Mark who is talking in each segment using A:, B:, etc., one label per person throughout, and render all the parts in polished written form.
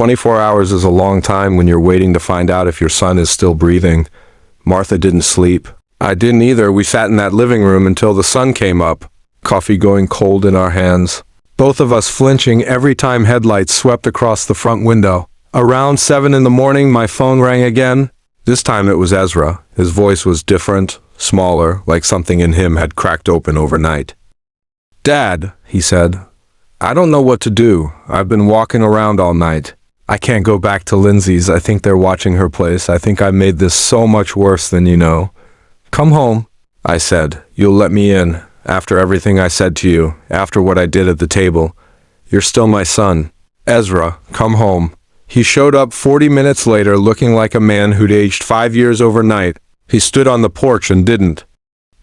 A: 24 hours is a long time when you're waiting to find out if your son is still breathing. Martha didn't sleep. I didn't either. We sat in that living room until the sun came up, coffee going cold in our hands. Both of us flinching every time headlights swept across the front window. Around 7 in the morning, my phone rang again. This time it was Ezra. His voice was different, smaller, like something in him had cracked open overnight. "Dad," he said, "I don't know what to do. I've been walking around all night. I can't go back to Lindsay's. I think they're watching her place. I think I made this so much worse than you know." "Come home," I said. "You'll let me in. After everything I said to you, after what I did at the table. You're still my son. Ezra, come home." He showed up 40 minutes later looking like a man who'd aged 5 years overnight. He stood on the porch and didn't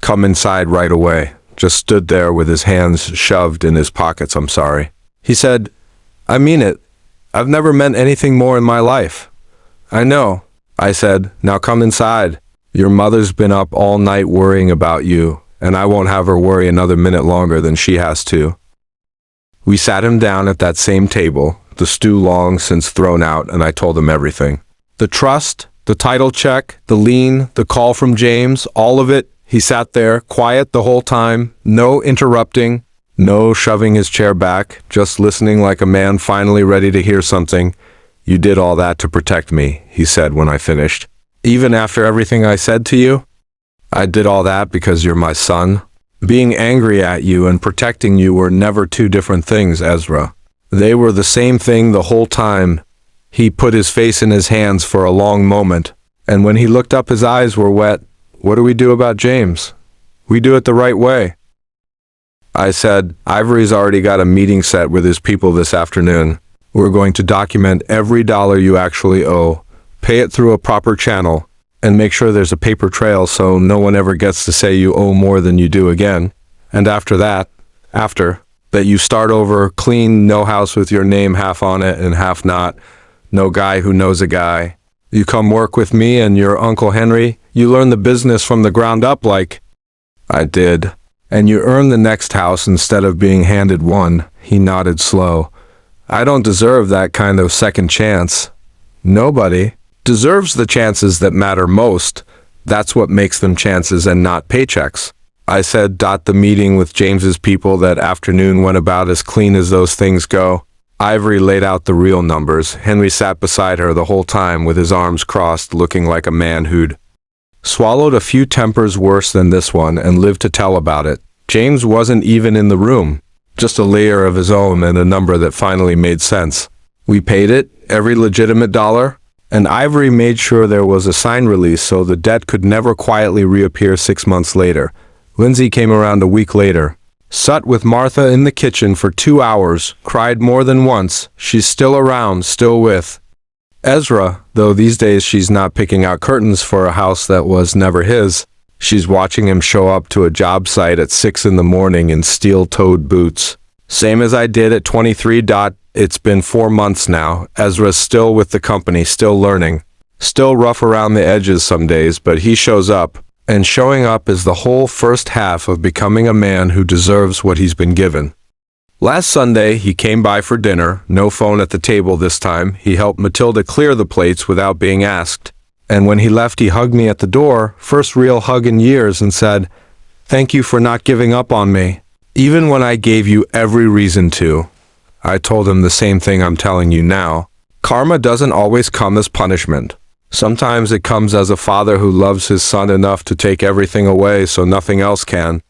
A: come inside right away. Just stood there with his hands shoved in his pockets. "I'm sorry." He said, "I mean it. I've never meant anything more in my life." "I know," I said. "Now come inside. Your mother's been up all night worrying about you, and I won't have her worry another minute longer than she has to." We sat him down at that same table, the stew long since thrown out, and I told him everything. The trust, the title check, the lien, the call from James, all of it. He sat there, quiet the whole time, no interrupting, no shoving his chair back, just listening like a man finally ready to hear something. "You did all that to protect me," he said when I finished. "Even after everything I said to you?" "I did all that because you're my son. Being angry at you and protecting you were never two different things, Ezra. They were the same thing the whole time." He put his face in his hands for a long moment, and when he looked up his eyes were wet. "What do we do about James? We do it the right way." I said, "Ivory's already got a meeting set with his people this afternoon. We're going to document every dollar you actually owe, pay it through a proper channel, and make sure there's a paper trail so no one ever gets to say you owe more than you do again. And after that you start over clean, no house with your name half on it and half not, no guy who knows a guy. You come work with me and your Uncle Henry, you learn the business from the ground up like." I did. "And you earn the next house instead of being handed one." He nodded slow. "I don't deserve that kind of second chance. Nobody deserves the chances that matter most. That's what makes them chances and not paychecks." I said. The meeting with James's people that afternoon went about as clean as those things go. Ivory laid out the real numbers. Henry sat beside her the whole time with his arms crossed, looking like a man who'd swallowed a few tempers worse than this one and lived to tell about it. James wasn't even in the room, just a layer of his own and a number that finally made sense. We paid it, every legitimate dollar, and Ivory made sure there was a sign release so the debt could never quietly reappear 6 months later. Lindsay came around a week later. Sat with Martha in the kitchen for 2 hours, cried more than once. She's still around, still with Ezra, though these days she's not picking out curtains for a house that was never his. She's watching him show up to a job site at 6 in the morning in steel-toed boots. Same as I did at 23. It's been 4 months now. Ezra's still with the company, still learning. Still rough around the edges some days, but he shows up. And showing up is the whole first half of becoming a man who deserves what he's been given. Last Sunday, he came by for dinner, no phone at the table this time. He helped Matilda clear the plates without being asked. And when he left, he hugged me at the door, first real hug in years, and said, "Thank you for not giving up on me, even when I gave you every reason to." I told him the same thing I'm telling you now. Karma doesn't always come as punishment. Sometimes it comes as a father who loves his son enough to take everything away so nothing else can.